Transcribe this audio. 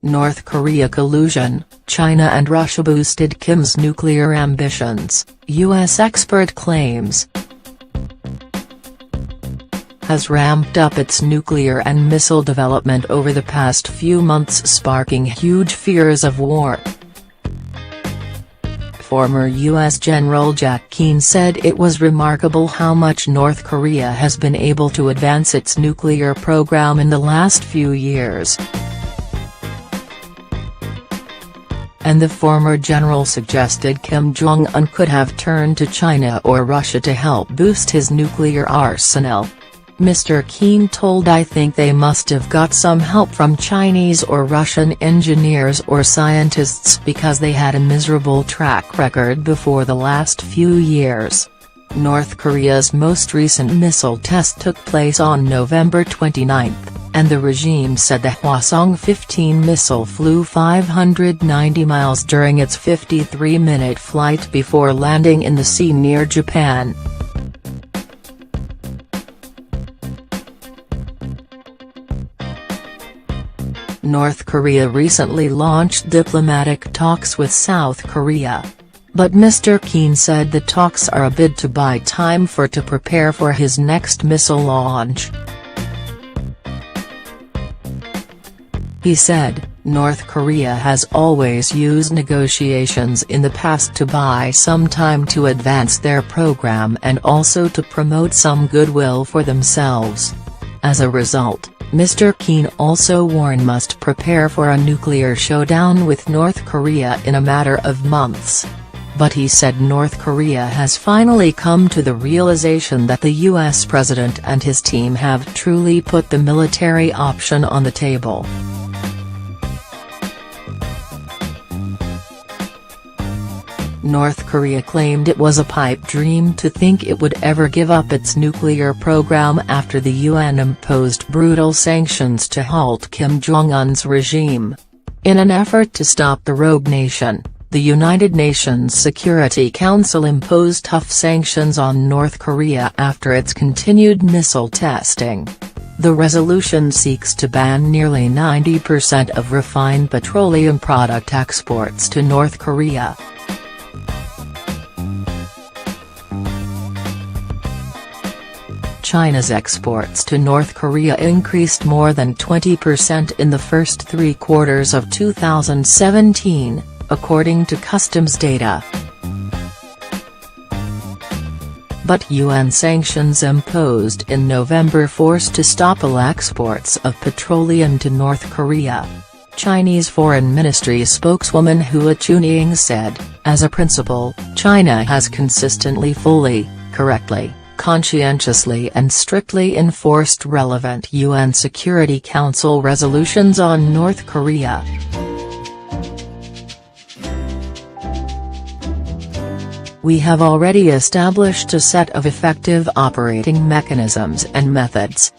North Korea collusion, China and Russia boosted Kim's nuclear ambitions, U.S. expert claims. Has ramped up its nuclear and missile development over the past few months, sparking huge fears of war. Former U.S. General Jack Keane said it was remarkable how much North Korea has been able to advance its nuclear program in the last few years. And the former general suggested Kim Jong-un could have turned to China or Russia to help boost his nuclear arsenal. Mr. Keane told "I think they must have got some help from Chinese or Russian engineers or scientists because they had a miserable track record before the last few years." North Korea's most recent missile test took place on November 29, and the regime said the Hwasong-15 missile flew 590 miles during its 53-minute flight before landing in the sea near Japan. North Korea recently launched diplomatic talks with South Korea. But Mr. Keane said the talks are a bid to buy time to prepare for his next missile launch. He said, "North Korea has always used negotiations in the past to buy some time to advance their program and also to promote some goodwill for themselves. As a result, Mr. Keane also warned must prepare for a nuclear showdown with North Korea in a matter of months." But he said North Korea has finally come to the realization that the U.S. president and his team have truly put the military option on the table. North Korea claimed it was a pipe dream to think it would ever give up its nuclear program after the UN imposed brutal sanctions to halt Kim Jong-un's regime. In an effort to stop the rogue nation, the United Nations Security Council imposed tough sanctions on North Korea after its continued missile testing. The resolution seeks to ban nearly 90% of refined petroleum product exports to North Korea. China's exports to North Korea increased more than 20% in the first 3 quarters of 2017, according to customs data. But UN sanctions imposed in November forced to stop all exports of petroleum to North Korea. Chinese Foreign Ministry spokeswoman Hua Chunying said, "As a principle, China has consistently fully, correctly, conscientiously and strictly enforced relevant UN Security Council resolutions on North Korea." "We have already established a set of effective operating mechanisms and methods.